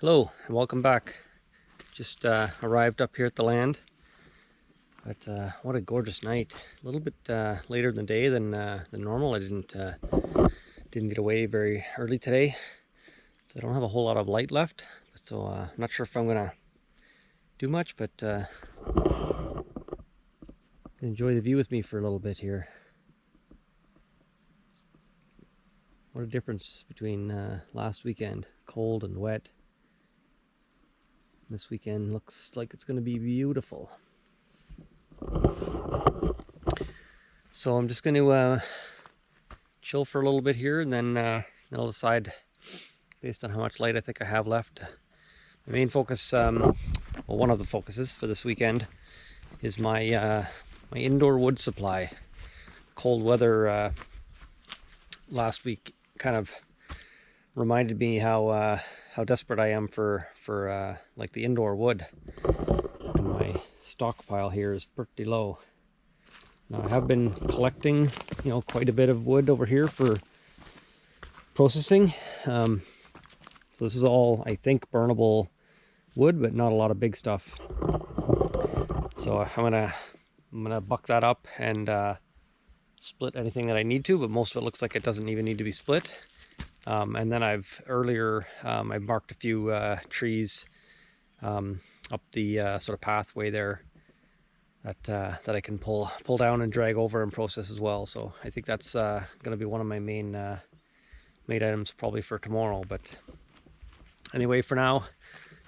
Hello and welcome back. Just arrived up here at the land, but what a gorgeous night. A little bit later in the day than normal. I didn't get away very early today, so I don't have a whole lot of light left. So I'm not sure if I'm gonna do much, but enjoy the view with me for a little bit here. What a difference between last weekend, cold and wet. This weekend looks like it's going to be beautiful. So I'm just going to chill for a little bit here, and then I'll decide based on how much light I think I have left. The main focus, well, one of the focuses for this weekend is my my indoor wood supply. Cold weather last week kind of reminded me how desperate I am for like the indoor wood, and my stockpile here is pretty low. Now I have been collecting, quite a bit of wood over here for processing. So this is all, I think, burnable wood, but not a lot of big stuff. So I'm gonna buck that up and split anything that I need to, but most of it looks like it doesn't even need to be split. And then I marked a few trees up the sort of pathway there that I can pull down and drag over and process as well. So I think that's going to be one of my main items probably for tomorrow. But anyway, for now,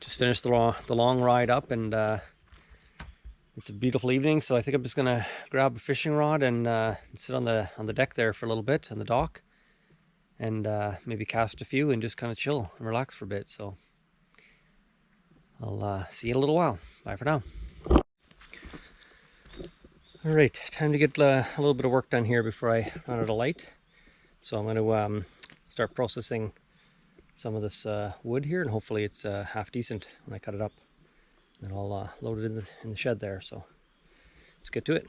just finished the long ride up, and it's a beautiful evening. So I think I'm just going to grab a fishing rod and sit on the deck there for a little bit on the dock, and maybe cast a few and just kind of chill and relax for a bit. So I'll see you in a little while. Bye for now. All right, time to get a little bit of work done here before I run out of light. So I'm going to start processing some of this wood here, and hopefully it's half decent when I cut it up. And I'll load it in the shed there. So let's get to it.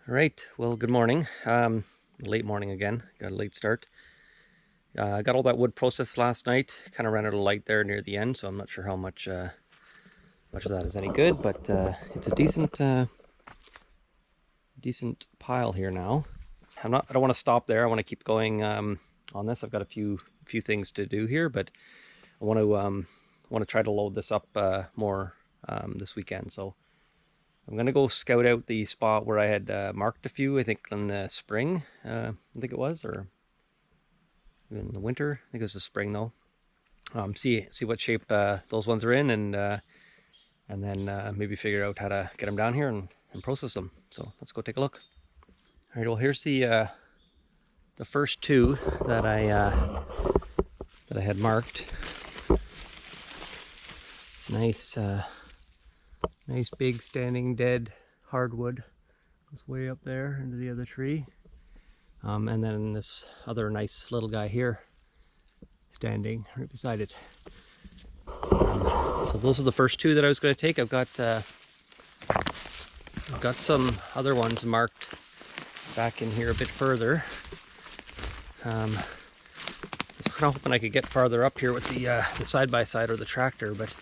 All right, well, good morning. Late morning again, got a late start. I got all that wood processed last night, kind of ran out of light there near the end, so I'm not sure how much of that is any good, but it's a decent pile here now. I don't want to stop there. I want to keep going on this. I've got a few things to do here, but I want to try to load this up more this weekend. So I'm going to go scout out the spot where I had marked a few, I think in the spring, I think it was, or in the winter. I think it was the spring though. See what shape those ones are in, and then maybe figure out how to get them down here and process them. So let's go take a look. All right, well, here's the first two that I had marked. It's nice. Nice big standing dead hardwood. Goes way up there into the other tree. And then this other nice little guy here standing right beside it. So those are the first two that I was going to take. I've got some other ones marked back in here a bit further. I was kind of hoping I could get farther up here with the side-by-side or the tractor, but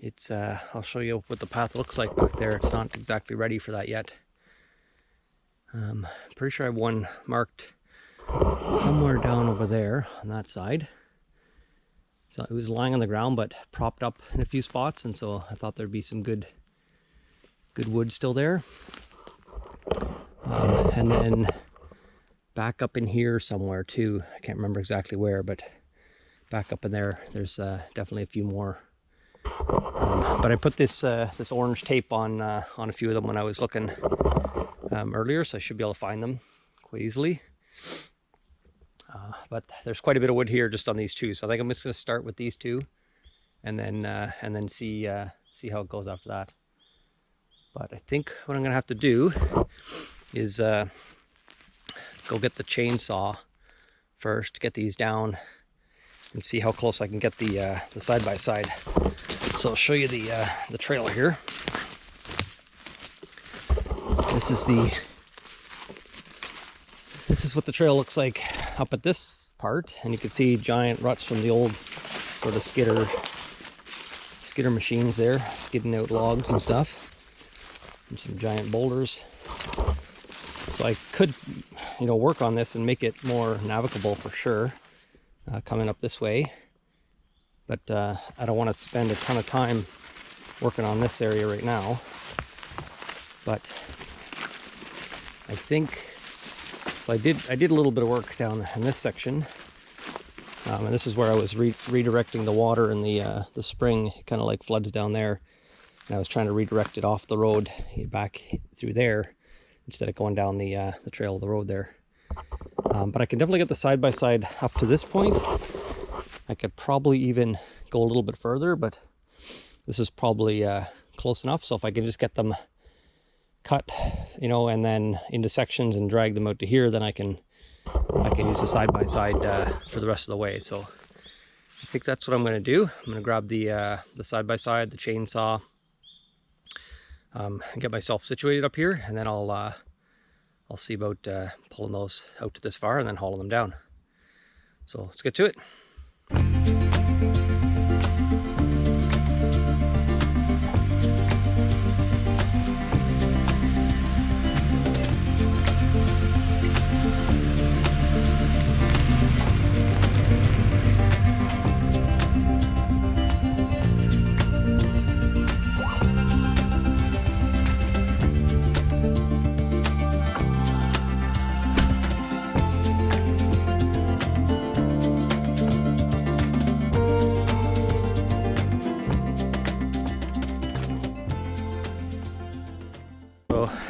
it's I'll show you what the path looks like back there. It's not exactly ready for that yet. Pretty sure I have one marked somewhere down over there on that side. So it was lying on the ground but propped up in a few spots, and so I thought there'd be some good wood still there. And then back up in here somewhere too. I can't remember exactly where, but back up in there, there's definitely a few more. But I put this orange tape on a few of them when I was looking earlier, so I should be able to find them quite easily. But there's quite a bit of wood here just on these two, so I think I'm just going to start with these two, and then see how it goes after that. But I think what I'm going to have to do is go get the chainsaw first, get these down, and see how close I can get the side by side. So I'll show you the trail here. This is what the trail looks like up at this part, and you can see giant ruts from the old sort of skidder machines there, skidding out logs and stuff, and some giant boulders. So I could, work on this and make it more navigable for sure, coming up this way. But I don't want to spend a ton of time working on this area right now. But I think, so I did a little bit of work down in this section. And this is where I was redirecting the water in the spring. It kind of like floods down there. And I was trying to redirect it off the road back through there, instead of going down the trail of the road there. But I can definitely get the side-by-side up to this point. I could probably even go a little bit further, but this is probably close enough. So if I can just get them cut, and then into sections and drag them out to here, then I can use the side-by-side for the rest of the way. So I think that's what I'm going to do. I'm going to grab the side-by-side, the chainsaw, and get myself situated up here, and then I'll see about pulling those out to this far and then hauling them down. So let's get to it.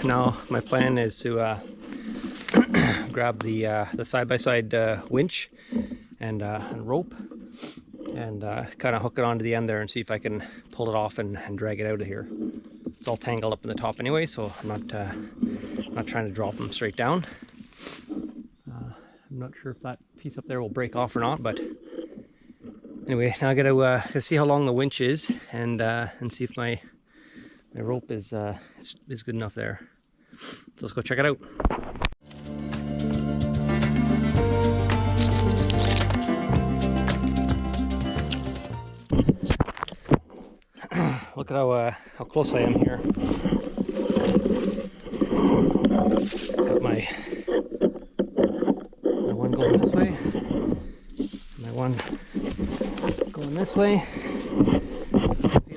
Now my plan is to grab the side-by-side winch and rope, and kind of hook it onto the end there and see if I can pull it off and drag it out of here. It's all tangled up in the top anyway, so I'm not trying to drop them straight down. I'm not sure if that piece up there will break off or not, but anyway, now I gotta see how long the winch is and see if my rope is good enough there. So let's go check it out. Look at how close I am here. Got my one going this way, my one going this way. I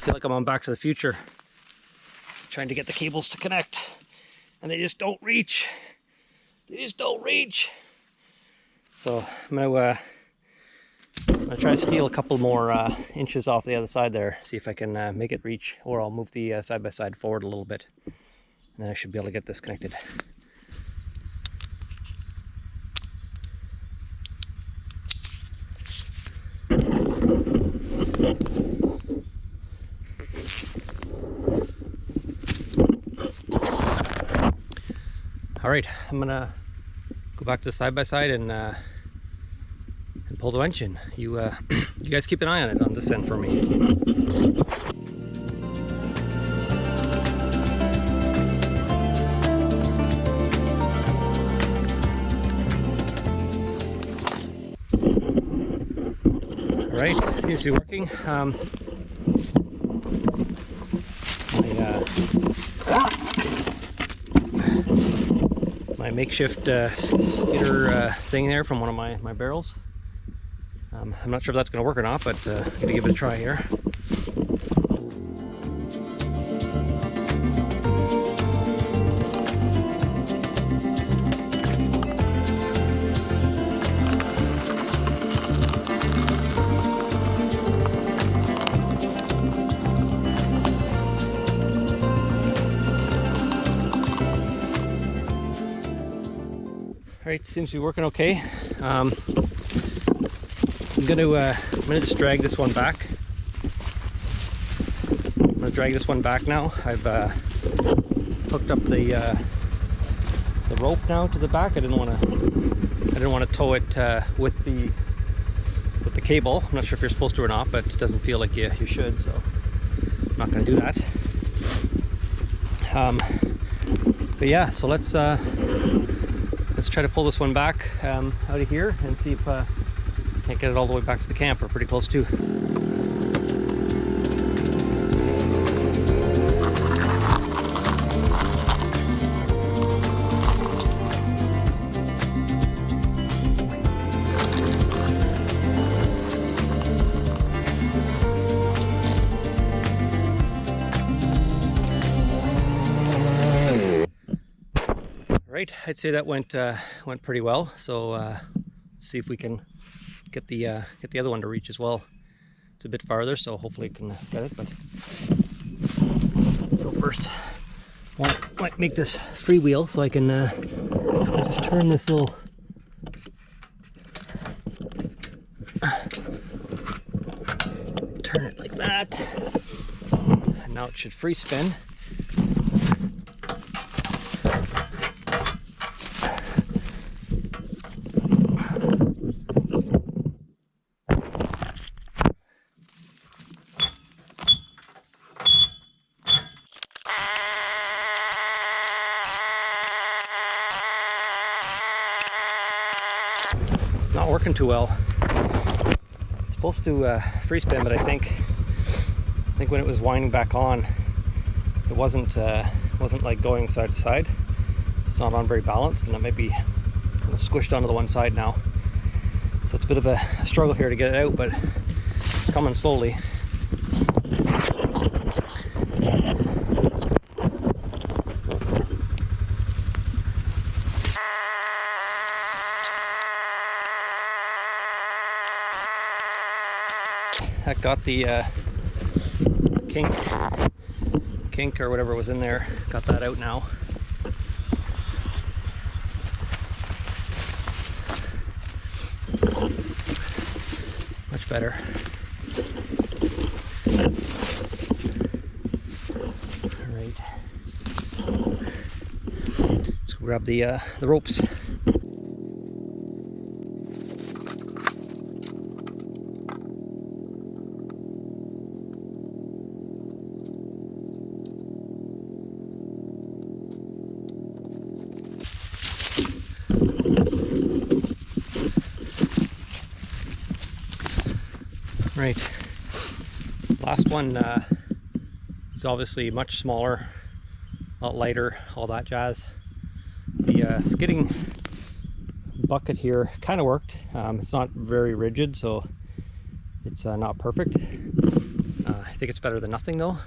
feel like I'm on Back to the Future, trying to get the cables to connect, and they just don't reach. So I'm gonna try to steal a couple more inches off the other side there, see if I can make it reach, or I'll move the side-by-side forward a little bit, and then I should be able to get this connected. All right, I'm gonna go back to the side-by-side and pull the winch in. You you guys keep an eye on it on this end for me. Alright, seems to be working. My makeshift skidder thing there from one of my barrels. I'm not sure if that's going to work or not, but I'm going to give it a try here. Alright, seems to be working okay. I'm gonna just drag this one back. I'm gonna drag this one back now. I've hooked up the rope now to the back. I didn't want to tow it with the cable. I'm not sure if you're supposed to or not, but it doesn't feel like you should, so I'm not gonna do that. But yeah, so let's try to pull this one back out of here and see if can't get it all the way back to the camp. We're pretty close to. Right, I'd say that went pretty well. So let's see if we can get the other one to reach as well. It's a bit farther, so hopefully I can get it. But so first, might make this freewheel so I can just turn this little. Turn it like that, and now it should free spin. Not working too well. It's supposed to free spin, but I think when it was winding back on, it wasn't like going side to side. It's not on very balanced, and it might be kind of squished onto the one side now. So it's a bit of a struggle here to get it out, but it's coming slowly. That got the kink or whatever was in there. Got that out now. Much better. All right. Let's grab the ropes. Right, last one is obviously much smaller, a lot lighter, all that jazz. The skidding bucket here kind of worked. It's not very rigid, so it's not perfect. I think it's better than nothing though,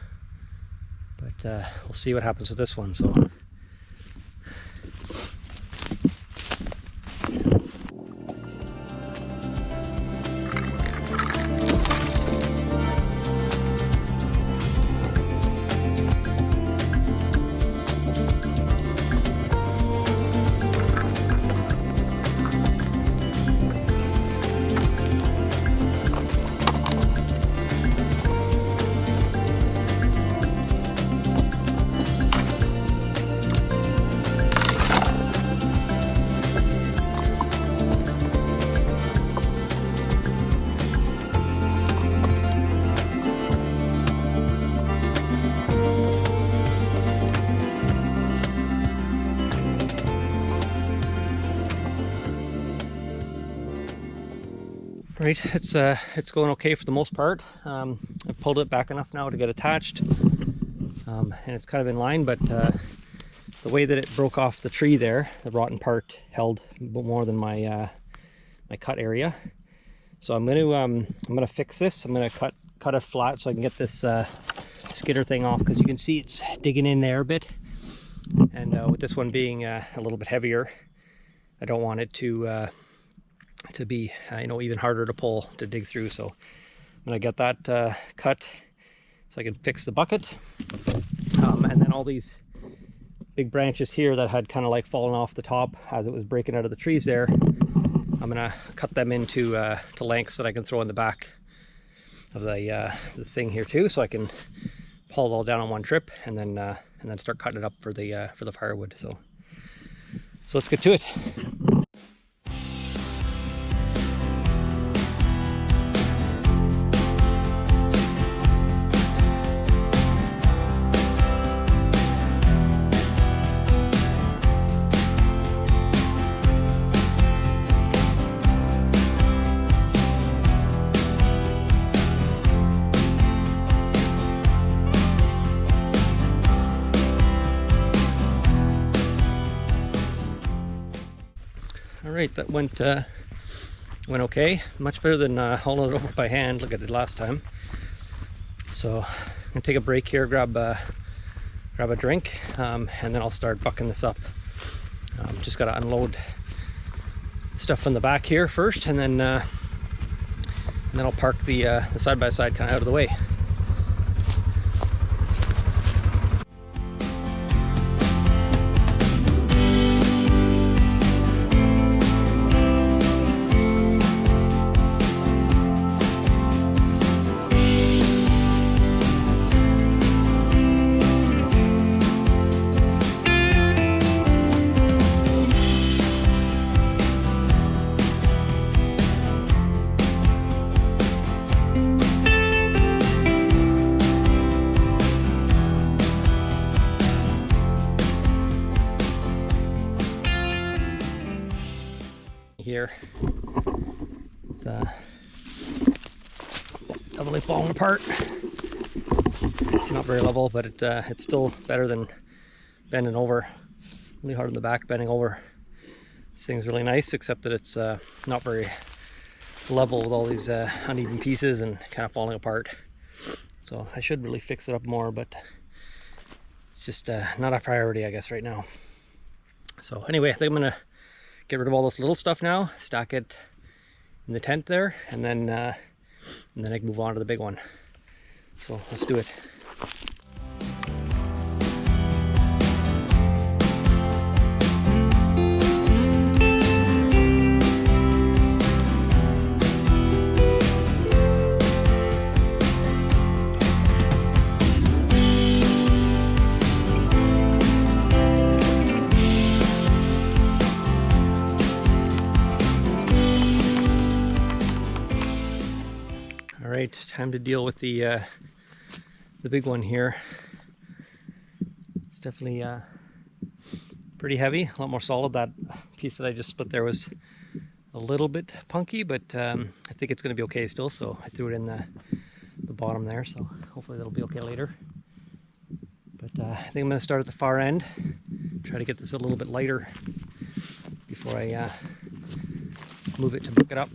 but we'll see what happens with this one. So. Right, it's going okay for the most part. I've pulled it back enough now to get attached, and it's kind of in line, but the way that it broke off the tree there, the rotten part held more than my my cut area. So I'm gonna fix this. I'm gonna cut it flat so I can get this skidder thing off, because you can see it's digging in there a bit, and with this one being a little bit heavier, I don't want it to be you know, even harder to dig through. So I'm gonna get that cut so I can fix the bucket, and then all these big branches here that had kind of like fallen off the top as it was breaking out of the trees there, I'm gonna cut them into to lengths that I can throw in the back of the thing here too, so I can pull it all down on one trip, and then start cutting it up for the firewood. So let's get to it. Alright, that went okay. Much better than hauling it over by hand like I did last time. So I'm gonna take a break here, grab a drink, and then I'll start bucking this up. Just gotta unload stuff from the back here first, and then I'll park the side-by-side kind of out of the way. Here it's definitely falling apart. Not very level, but it's still better than bending over. Really hard on the back, bending over. This thing's really nice, except that it's not very level with all these uneven pieces and kind of falling apart. So I should really fix it up more, but it's just not a priority, I guess, right now. So anyway, I think I'm gonna get rid of all this little stuff now, stack it in the tent there, and then I can move on to the big one. So let's do it. Alright, time to deal with the big one here. It's definitely pretty heavy, a lot more solid. That piece that I just split there was a little bit punky, but I think it's going to be okay still, so I threw it in the bottom there, so hopefully that'll be okay later. But I think I'm going to start at the far end, try to get this a little bit lighter before I move it to book it up.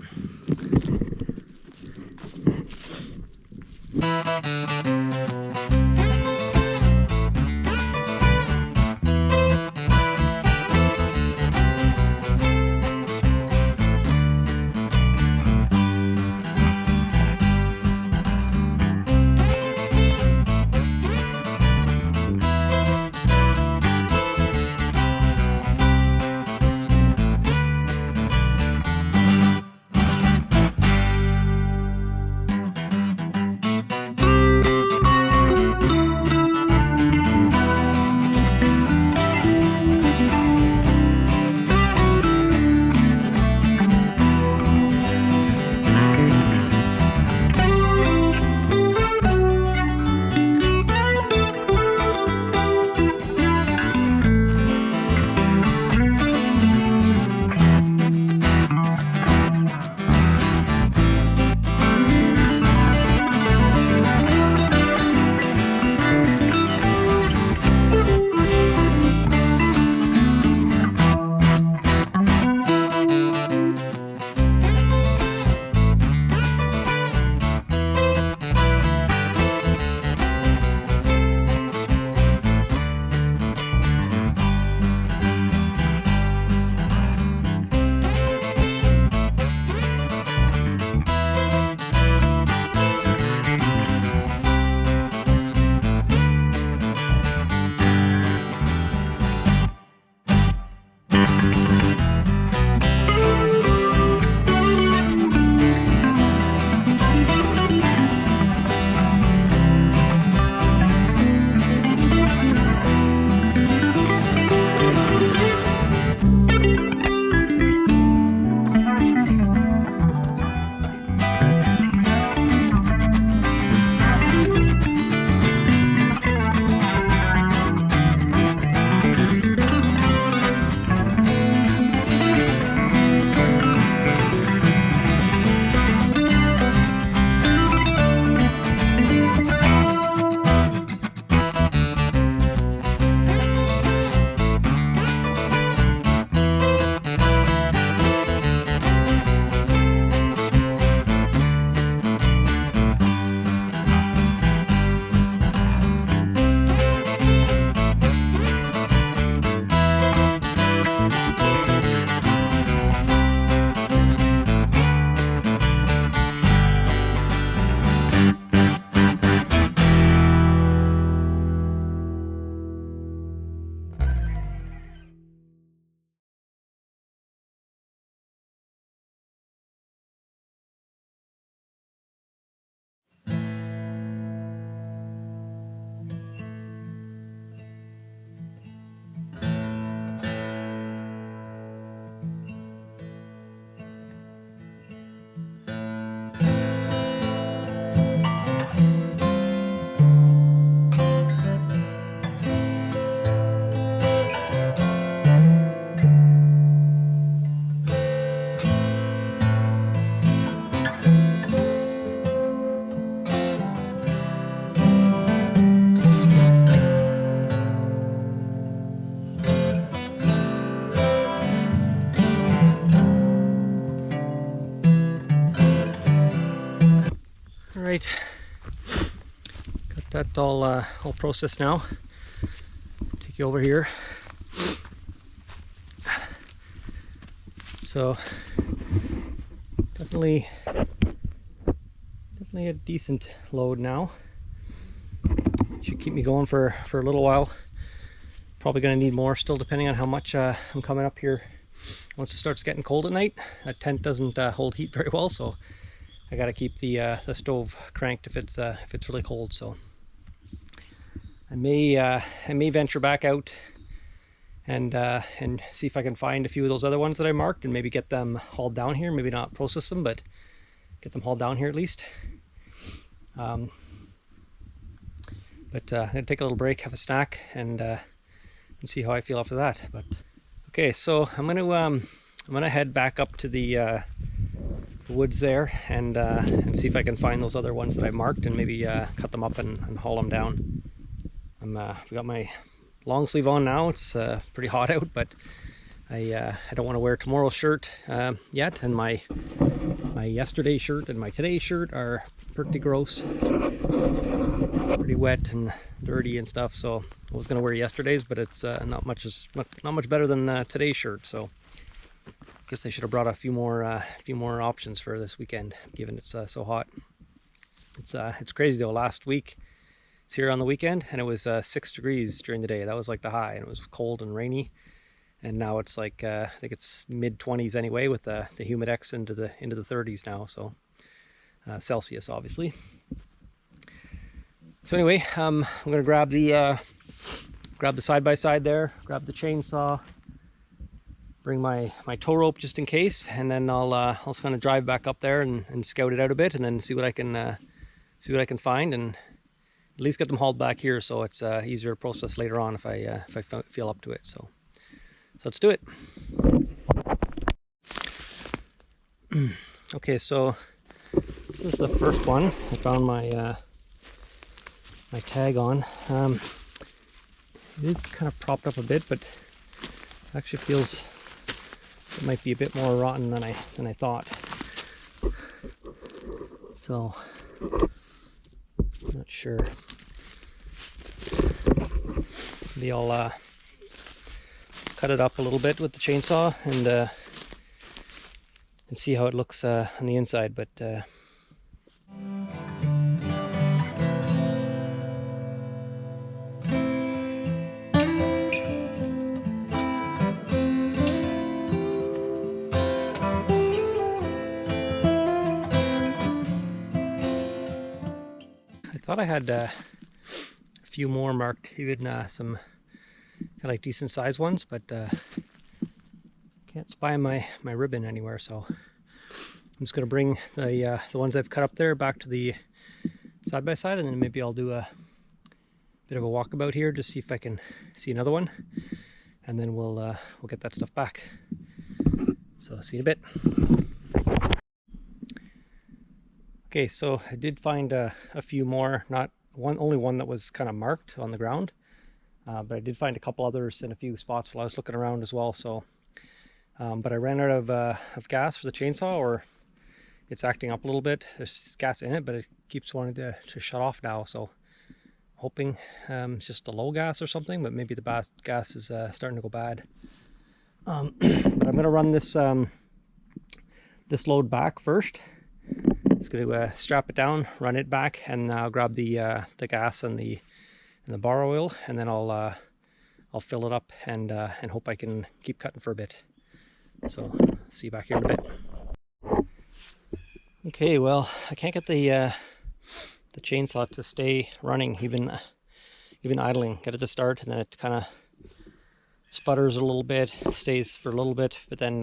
Right, got that all processed now. Take you over here. So definitely a decent load now. Should keep me going for a little while. Probably going to need more still, depending on how much I'm coming up here. Once it starts getting cold at night, that tent doesn't hold heat very well, so I got to keep the stove cranked if it's really cold. So I may venture back out and see if I can find a few of those other ones that I marked and maybe get them hauled down here. Maybe not process them, but get them hauled down here at least. But I'm gonna take a little break, have a snack, and see how I feel after that. But okay, so I'm gonna head back up to the woods there and see if I can find those other ones that I marked and maybe cut them up and haul them down. We got my long sleeve on now. It's pretty hot out, but I don't want to wear tomorrow's shirt yet, and my yesterday's shirt and my today's shirt are pretty gross, pretty wet and dirty and stuff. So I was gonna wear yesterday's, but it's not much better than today's shirt. So I guess I should have brought a few more options for this weekend, given it's so hot. It's crazy though. Last week it's here on the weekend, and it was 6 degrees during the day. That was like the high, and it was cold and rainy. And now it's like I think it's mid-20s anyway, with the humidex into the 30s now. So Celsius, obviously. So anyway, I'm gonna grab the side-by-side there, grab the chainsaw, bring my tow rope just in case, and then I'll kind of drive back up there and scout it out a bit, and then see what I can find, and at least get them hauled back here, so it's easier to process later on if I feel up to it. So let's do it. Okay, so this is the first one I found my tag on. It is kind of propped up a bit, but it actually feels it might be a bit more rotten than I thought. So I'm not sure. Maybe I'll cut it up a little bit with the chainsaw and see how it looks on the inside. But I thought I had a few more marked, even some kind of like decent sized ones, but can't spy my ribbon anywhere. So I'm just gonna bring the ones I've cut up there back to the side by side, and then maybe I'll do a bit of a walkabout here, just see if I can see another one, and then we'll get that stuff back. So see you in a bit. Okay, so I did find a few more, only one that was kind of marked on the ground, but I did find a couple others in a few spots while I was looking around as well. So, but I ran out of gas for the chainsaw, or it's acting up a little bit. There's gas in it, but it keeps wanting to shut off now. So, hoping it's just a low gas or something, but maybe the gas is starting to go bad. But I'm gonna run this this load back first. Just going to strap it down, run it back, and I'll grab the gas and the bar oil, and then I'll fill it up and hope I can keep cutting for a bit. So see you back here in a bit. Okay, well, I can't get the chainsaw to stay running, even idling. Get it to start, and then it kind of sputters a little bit, stays for a little bit, but then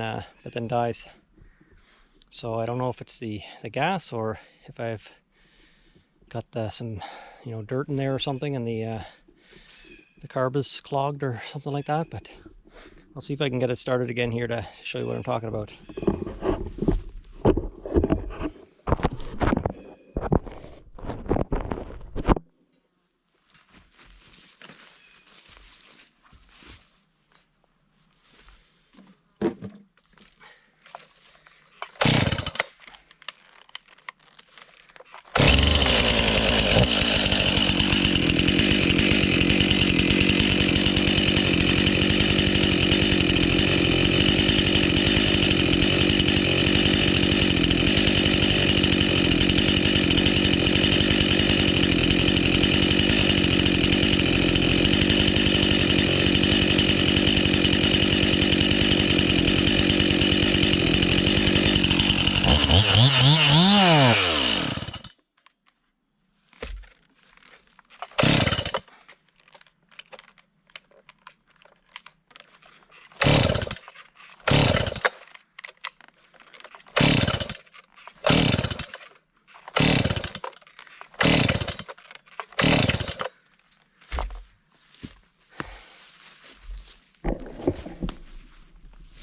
dies. So I don't know if it's the gas, or if I've got some dirt in there or something, and the carb is clogged or something like that. But I'll see if I can get it started again here to show you what I'm talking about.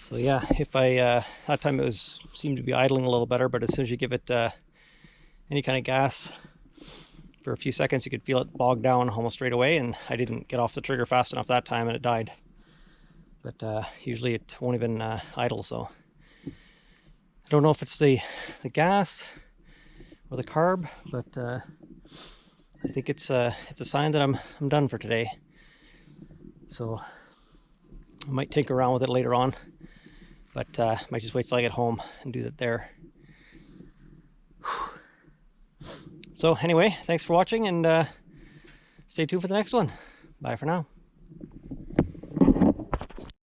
So yeah, if I that time it seemed to be idling a little better, but as soon as you give it any kind of gas for a few seconds, you could feel it bog down almost right away, and I didn't get off the trigger fast enough that time and it died. But usually it won't even idle, so I don't know if it's the gas or the carb, but I think it's a sign that I'm done for today. So I might tinker around with it later on, but might just wait till I get home and do that there. So anyway, thanks for watching, and stay tuned for the next one. Bye for now.